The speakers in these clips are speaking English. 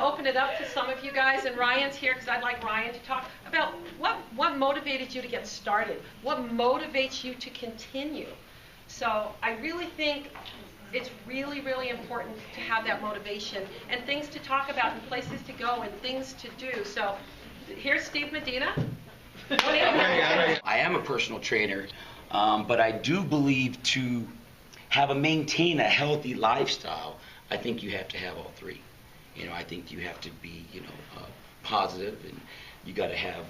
open it up to some of you guys, and Ryan's here because I'd like Ryan to talk about what motivated you to get started, what motivates you to continue. So I really think it's really, really important to have that motivation and things to talk about and places to go and things to do. So here's Steve Medina. I am a personal trainer, but I do believe to maintain a healthy lifestyle, I think you have to have all three. I think you have to be, positive, and you got to have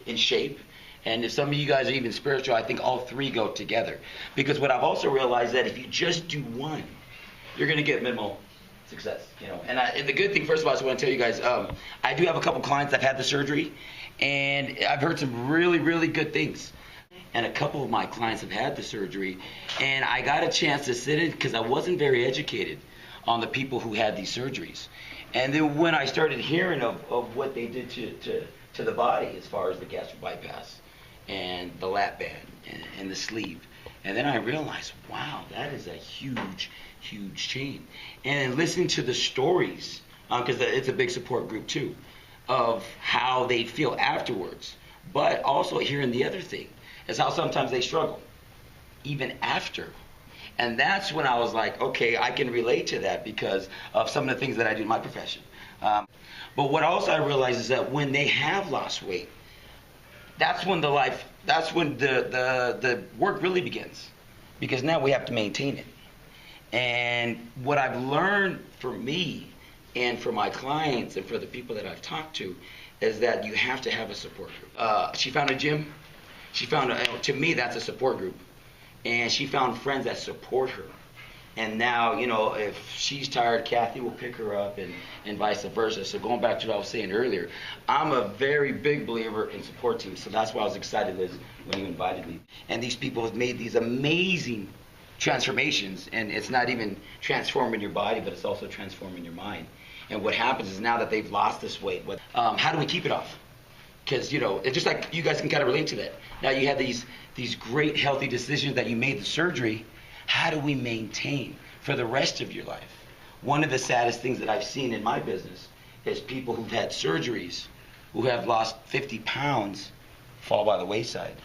in shape. And if some of you guys are even spiritual, I think all three go together. Because what I've also realized that if you just do one, you're going to get minimal success. And the good thing, first of all, I just want to tell you guys, I do have a couple clients that have had the surgery, and I've heard some really, really good things. And a couple of my clients have had the surgery, and I got a chance to sit in because I wasn't very educated on the people who had these surgeries. And then when I started hearing of what they did to the body as far as the gastric bypass and the lap band and the sleeve, and then I realized, wow, that is a huge, huge change. And listening to the stories, because it's a big support group too, of how they feel afterwards, but also hearing the other thing is how sometimes they struggle, even after. And that's when I was like, okay, I can relate to that because of some of the things that I do in my profession. But what also I realized is that when they have lost weight, that's when the work really begins, because now we have to maintain it. And what I've learned for me and for my clients and for the people that I've talked to is that you have to have a support group. She found a gym. She found, to me, that's a support group. And she found friends that support her. And now, if she's tired, Kathy will pick her up and vice versa. So going back to what I was saying earlier, I'm a very big believer in support teams. So that's why I was excited, Liz, when you invited me. And these people have made these amazing transformations. And it's not even transforming your body, but it's also transforming your mind. And what happens is now that they've lost this weight, how do we keep it off? Because, it's just like you guys can kind of relate to that. Now you have these great healthy decisions that you made the surgery. How do we maintain for the rest of your life? One of the saddest things that I've seen in my business is people who've had surgeries, who have lost 50 pounds, fall by the wayside,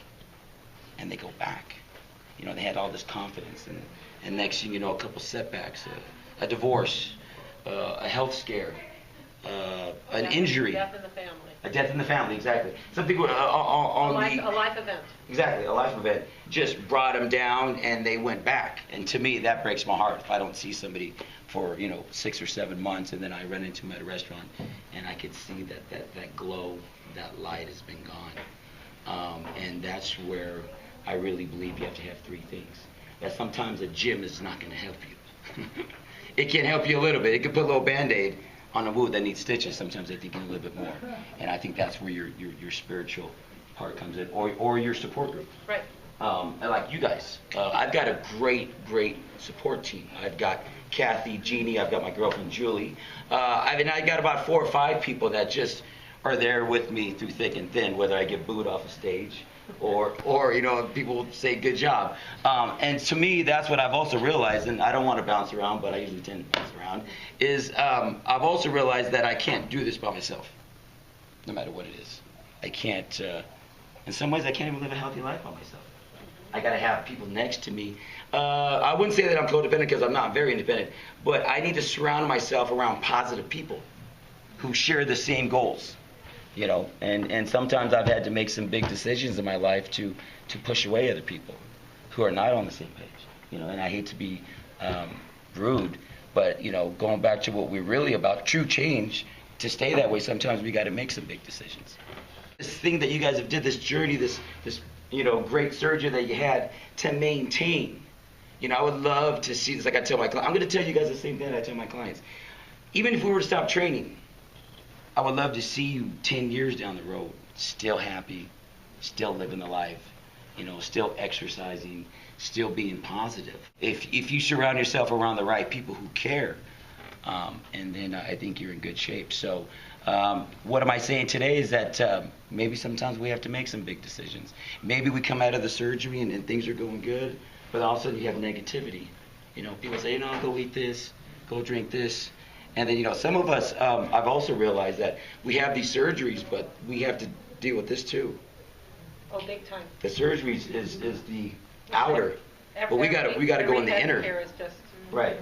and they go back. They had all this confidence, and next thing you know, a couple setbacks, a divorce, a health scare, an injury. Death in the family. A death in the family, exactly. Something a life event. Exactly, a life event just brought them down, and they went back. And to me, that breaks my heart if I don't see somebody for 6 or 7 months, and then I run into them at a restaurant, and I could see that glow, that light has been gone. And that's where I really believe you have to have three things. That sometimes a gym is not going to help you. It can help you a little bit. It can put a little Band-Aid on a wound that needs stitches. Sometimes I think a little bit more, and I think that's where your spiritual part comes in, or your support group. Right. And like you guys, I've got a great support team. I've got Kathy, Jeannie, I've got my girlfriend Julie. I got about 4 or 5 people that just are there with me through thick and thin, whether I get booed off a stage or people say good job. And to me, that's what I've also realized, and I don't want to bounce around, but I usually tend to bounce around, is I've also realized that I can't do this by myself, no matter what it is. I can't, in some ways, I can't even live a healthy life by myself. I got to have people next to me. I wouldn't say that I'm codependent because I'm not very independent, but I need to surround myself around positive people who share the same goals. And sometimes I've had to make some big decisions in my life to push away other people who are not on the same page. And I hate to be rude, but going back to what we're really about, true change, to stay that way, sometimes we got to make some big decisions. This thing that you guys have did, this journey, this great surgery that you had to maintain. I would love to see this. Like I tell my clients, I'm going to tell you guys the same thing that I tell my clients. Even if we were to stop training, I would love to see you 10 years down the road, still happy, still living the life, still exercising, still being positive. If you surround yourself around the right people who care, and then I think you're in good shape. So what am I saying today is that maybe sometimes we have to make some big decisions. Maybe we come out of the surgery and things are going good, but all of a sudden you have negativity. People say, go eat this, go drink this. And then, some of us, I've also realized that we have these surgeries, but we have to deal with this too. Oh, big time. The surgeries is the outer, but we got to go in the inner. Is just, right,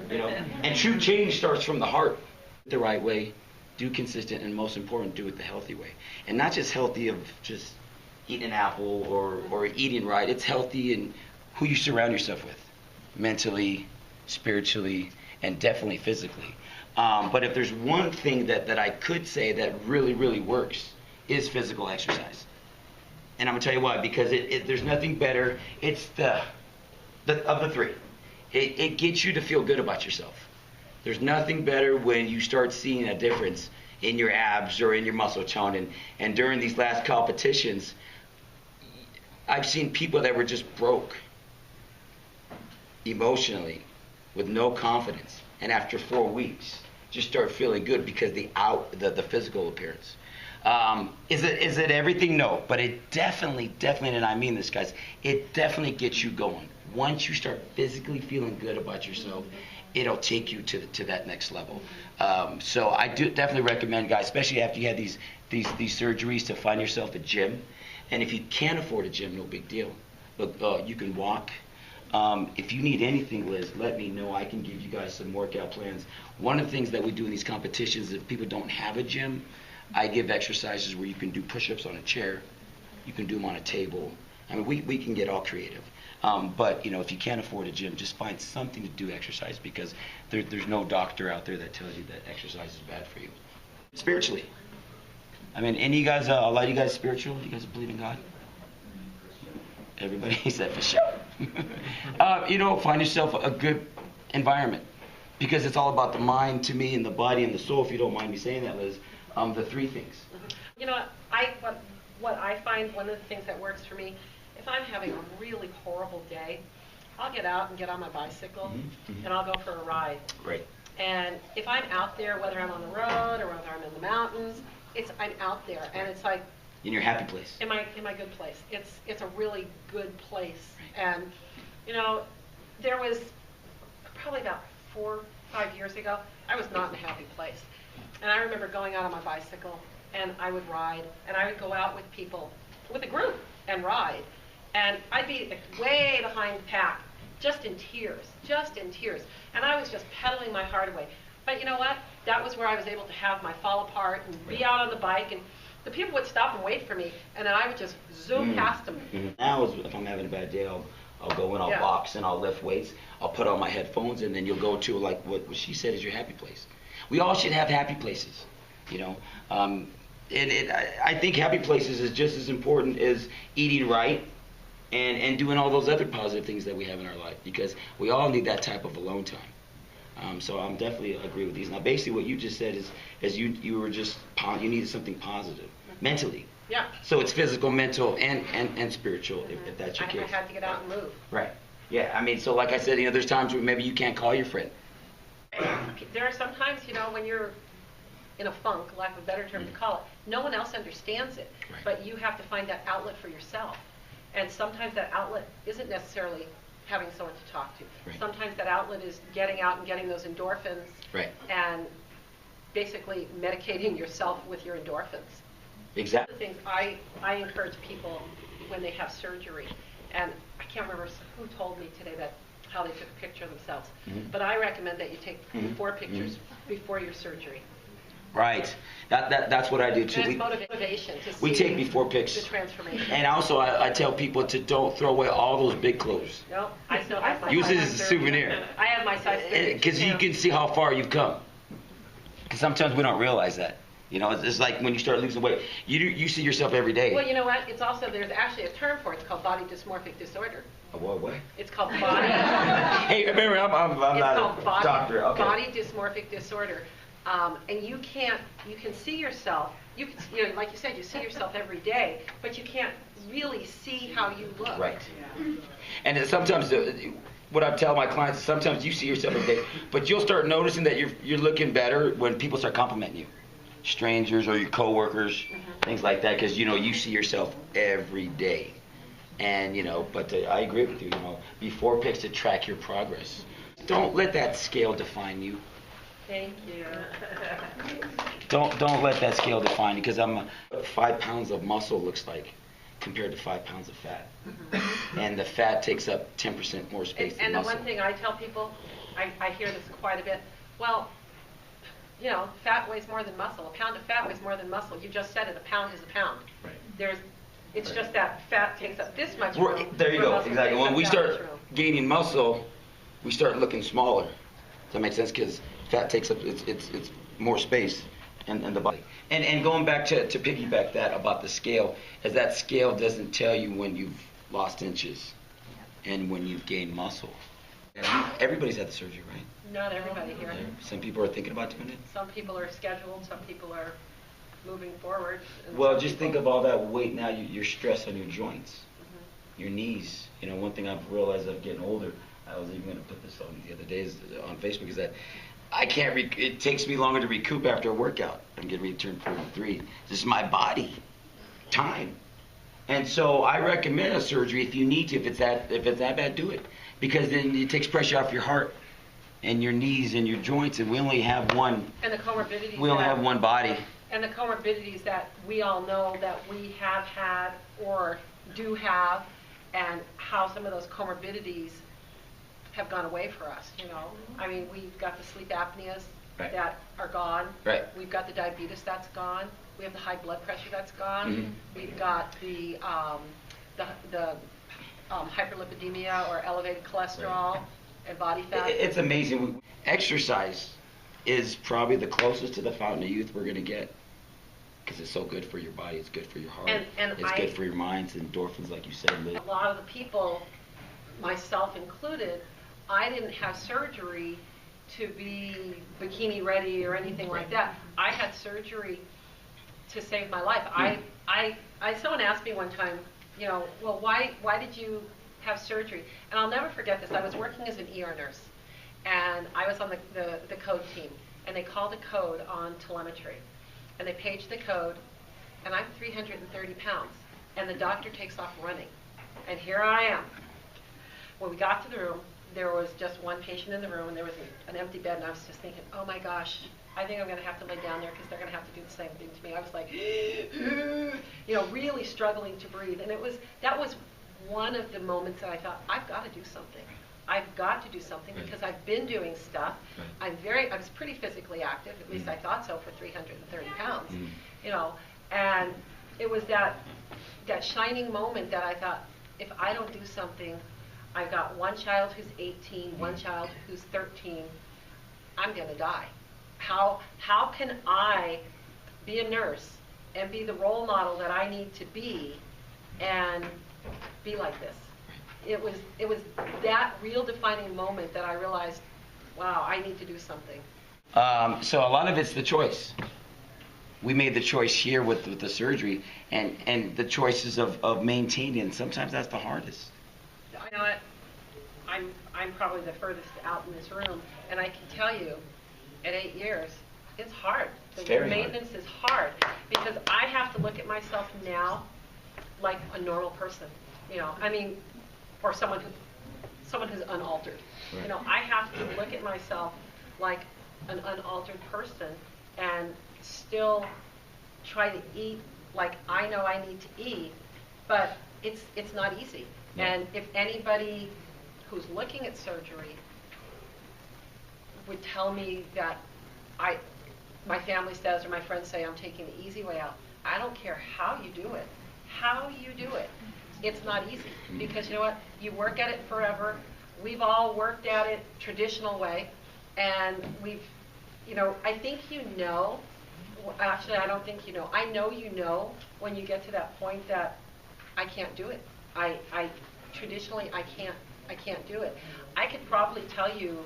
And true change starts from the heart. The right way, do consistent, and most important, do it the healthy way. And not just healthy of just eating an apple or eating right. It's healthy in who you surround yourself with, mentally, spiritually, and definitely physically. But if there's one thing that I could say that really, really works, is physical exercise. And I'm going to tell you why, because there's nothing better. It's of the three. It gets you to feel good about yourself. There's nothing better when you start seeing a difference in your abs or in your muscle tone. And during these last competitions, I've seen people that were just broke emotionally with no confidence. And after 4 weeks, just start feeling good because the physical appearance. Is it everything? No, but it definitely, and I mean this, guys, it definitely gets you going. Once you start physically feeling good about yourself, it'll take you to that next level. So I do definitely recommend, guys, especially after you have these surgeries, to find yourself a gym. And if you can't afford a gym, no big deal. Look, you can walk. If you need anything, Liz, let me know. I can give you guys some workout plans. One of the things that we do in these competitions, if people don't have a gym, I give exercises where you can do push-ups on a chair. You can do them on a table. I mean, we can get all creative. But, if you can't afford a gym, just find something to do exercise, because there's no doctor out there that tells you that exercise is bad for you. Spiritually. I mean, any of you guys, a lot of you guys spiritual? You guys believe in God? Everybody said for sure. Find yourself a good environment, because it's all about the mind to me, and the body and the soul, if you don't mind me saying that, Liz. The three things. What I find, one of the things that works for me, if I'm having a really horrible day, I'll get out and get on my bicycle, and I'll go for a ride. Right. And if I'm out there, whether I'm on the road or whether I'm in the mountains, I'm out there, and it's like, in your happy place. In my good place. It's a really good place. And there was probably about 4 or 5 years ago, I was not in a happy place. And I remember going out on my bicycle, and I would ride, and I would go out with people, with a group, and ride. And I'd be way behind the pack, just in tears. And I was just pedaling my heart away. But you know what? That was where I was able to have my fall apart and be out on the bike, and the people would stop and wait for me, and then I would just zoom past them. Now, if I'm having a bad day, I'll go and I'll box and I'll lift weights. I'll put on my headphones, and then you'll go to, like what she said is your happy place. We all should have happy places, I think happy places is just as important as eating right and doing all those other positive things that we have in our life, because we all need that type of alone time. So I'm definitely agree with these. Now, basically, what you just said is you were just you needed something positive mentally. Yeah. So it's physical, mental, and spiritual, if that's your case. I had to get out and move. Right. Yeah. I mean, so like I said, there's times where maybe you can't call your friend. There are sometimes, when you're in a funk, lack of a better term to call it, no one else understands it. Right. But you have to find that outlet for yourself. And sometimes that outlet isn't necessarily having someone to talk to. Right. Sometimes that outlet is getting out and getting those endorphins. Right. And basically medicating yourself with your endorphins. Exactly. One of the things I encourage people when they have surgery, and I can't remember who told me today how they took a picture of themselves, but I recommend that you take 4 pictures before your surgery. Right. That's what I do too. And it's motivation to see we take before pics. The transformation. And also, I tell people to don't throw away all those big clothes. No, I still have my Use it as a souvenir. I have my size 30. Because you can see how far you've come. Because sometimes we don't realize that. It's like when you start losing weight, you see yourself every day. Well, you know what? It's also, there's actually a term for it. It's called body dysmorphic disorder. A what? It's called body. Hey, remember, I'm not a doctor. Okay. Body dysmorphic disorder. And you can see yourself. You can, like you said, you see yourself every day, but you can't really see how you look. Right. And sometimes what I tell my clients is sometimes you see yourself every day, but you'll start noticing that you're looking better when people start complimenting you. Strangers or your coworkers, things like that, because you see yourself every day. And but I agree with you. Before pics to track your progress. Don't let that scale define you. Thank you. Don't let that scale define you, because 5 pounds of muscle looks like compared to 5 pounds of fat. Mm-hmm. And the fat takes up 10% more space than And the muscle. one thing I tell people, I hear this quite a bit, well, you know, fat weighs more than muscle. A pound of fat weighs more than muscle. You just said it, a pound is a pound. Right. It's just that fat takes up this much room. There you go, exactly. When we start room. gaining muscle, we start looking smaller. Does that make sense? Because fat takes up it's more space in the body. And going back to piggyback that about the scale, is that scale doesn't tell you when you've lost inches and when you've gained muscle. Everybody's had the surgery, right? Not everybody here. Some people are thinking about doing it. Some people are scheduled, some people are moving forward. Well, just think of all that weight now, your stress on your joints, your knees. You know, one thing I've realized as I'm getting older, I was even going to put this on the other day on Facebook, is that I can't, it takes me longer to recoup after a workout. I'm getting ready to turn 43. This is my body, time. And so I recommend a surgery if you need to, if it's that bad, do it. Because then it takes pressure off your heart and your knees and your joints, and we only have one. And the comorbidities. We only have one body. And the comorbidities that we all know that we have had or do have, and how some of those comorbidities have gone away for us, you know. I mean, we've got the sleep apneas that are gone. Right. We've got the diabetes that's gone. We have the high blood pressure that's gone. Mm-hmm. We've got the hyperlipidemia or elevated cholesterol and body fat. It's amazing. Exercise is probably the closest to the fountain of youth we're going to get, because it's so good for your body, it's good for your heart, and it's good for your minds, endorphins, like you said. A lot of the people, myself included, I didn't have surgery to be bikini ready or anything like that. I had surgery to save my life. Someone asked me one time, you know, well, why did you have surgery? And I'll never forget this. I was working as an ER nurse, and I was on the code team, and they called a code on telemetry, and they paged the code, and I'm 330 pounds, and the doctor takes off running, and here I am. When we got to the room, there was just one patient in the room, and there was an empty bed, and I was just thinking, oh my gosh, I think I'm going to have to lay down there because they're going to have to do the same thing to me. I was like, you know, really struggling to breathe. And that was one of the moments that I thought, I've got to do something. I've got to do something because I've been doing stuff. I was pretty physically active, at least I thought so, for 330 pounds, you know. And it was that shining moment that I thought, if I don't do something, I've got one child who's 18, one child who's 13, I'm going to die. How can I be a nurse and be the role model that I need to be and be like this? It was that real defining moment that I realized, wow, I need to do something. So a lot of it's the choice. We made the choice here with the surgery, and the choices of maintaining, and sometimes that's the hardest. You know what? I'm probably the furthest out in this room, and I can tell you, at 8 years, it's hard. The maintenance is hard because I have to look at myself now like a normal person. You know, I mean, or someone who's unaltered. Right. You know, I have to look at myself like an unaltered person and still try to eat like I know I need to eat, but it's not easy. No. And if anybody who's looking at surgery would tell me that my family says or my friends say I'm taking the easy way out, I don't care how you do it. How you do it. It's not easy because you know what? You work at it forever. We've all worked at it traditional way, and I think you know. Actually, I don't think you know. I know you know when you get to that point that I can't do it. Traditionally I can't do it. I could probably tell you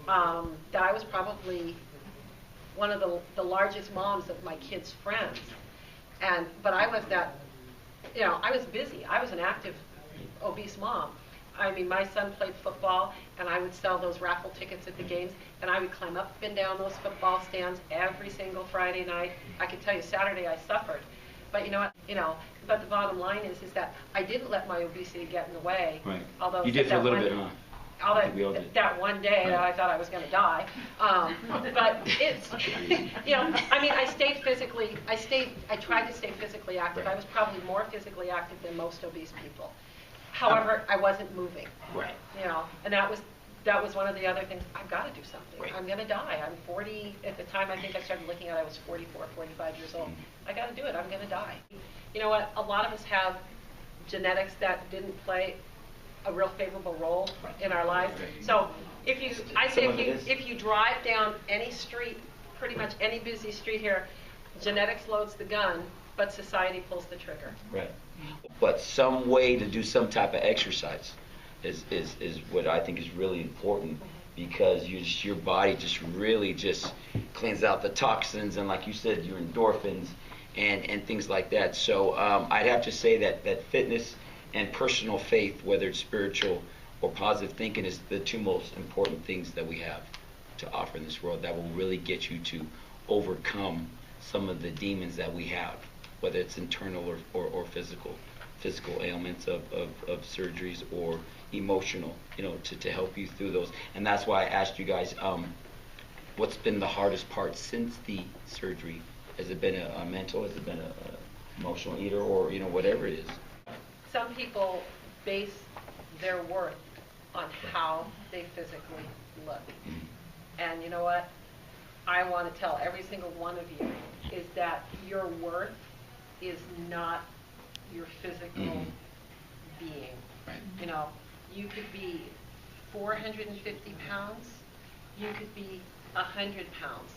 that I was probably one of the largest moms of my kids' friends, but I was that. You know, I was busy. I was an active, obese mom. I mean, my son played football, and I would sell those raffle tickets at the games, and I would climb up and down those football stands every single Friday night. I can tell you, Saturday I suffered. But you know what? You know, but the bottom line is that I didn't let my obesity get in the way. Right. Although you did for a little bit, huh? all I think we all did. that one day that I thought I was going to die. But it's, I mean, I tried to stay physically active. I was probably more physically active than most obese people. However, I wasn't moving. Right. And that was one of the other things. I've got to do something. Right. I'm going to die. I'm 40 at the time. I think I started looking at it, I was 44, 45 years old. I got to do it. I'm going to die. You know what? A lot of us have genetics that didn't play a real favorable role in our lives. So if you drive down any street, pretty much any busy street here, genetics loads the gun, but society pulls the trigger. Right. But some way to do some type of exercise is what I think is really important, because your body just really just cleans out the toxins and, like you said, your endorphins and things like that. So I'd have to say that fitness and personal faith, whether it's spiritual or positive thinking, is the two most important things that we have to offer in this world that will really get you to overcome some of the demons that we have, whether it's internal or physical ailments of surgeries or emotional, to help you through those. And that's why I asked you guys, what's been the hardest part since the surgery? Has it been a mental? Has it been a emotional eater, or whatever it is? Some people base their worth on how they physically look. And you know what? I want to tell every single one of you is that your worth is not your physical being. Right. You could be 450 pounds, you could be 100 pounds,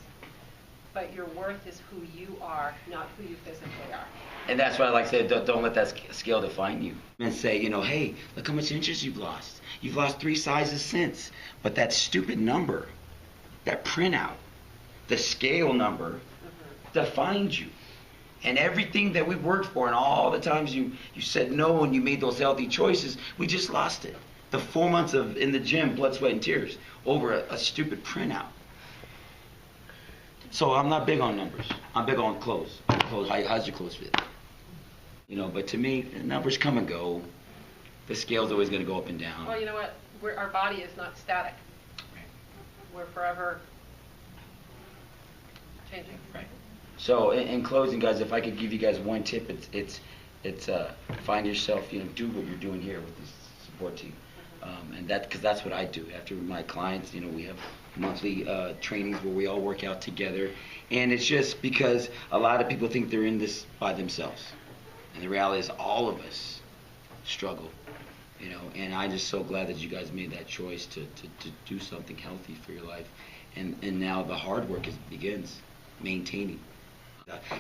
but your worth is who you are, not who you physically are. And that's why I like to say, don't let that scale define you. And say, hey, look how much inches you've lost. You've lost 3 sizes since. But that stupid number, that printout, the scale number, defines you. And everything that we worked for, and all the times you said no and you made those healthy choices, we just lost it. The 4 months in the gym, blood, sweat, and tears, over a stupid printout. So I'm not big on numbers. I'm big on clothes. How's your clothes fit? But to me, the numbers come and go. The scale's always going to go up and down. Well, you know what? Our body is not static. Right. We're forever changing. Right. So in closing, guys, if I could give you guys one tip, it's find yourself, do what you're doing here with this support team. And because that's what I do. After my clients, we have monthly trainings where we all work out together. And it's just because a lot of people think they're in this by themselves. And the reality is all of us struggle, and I'm just so glad that you guys made that choice to do something healthy for your life. And now the hard work begins, maintaining.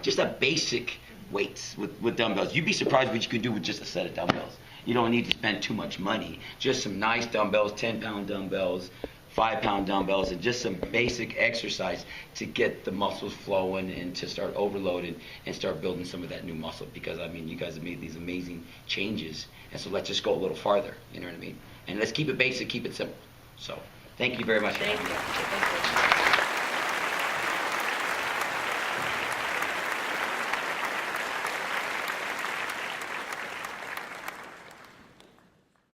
Just a basic weights with dumbbells. You'd be surprised what you can do with just a set of dumbbells. You don't need to spend too much money. Just some nice dumbbells, 10-pound dumbbells, 5-pound dumbbells, and just some basic exercise to get the muscles flowing and to start overloading and start building some of that new muscle. Because, you guys have made these amazing changes. And so let's just go a little farther, you know what I mean? And let's keep it basic, keep it simple. So thank you very much. Thank you.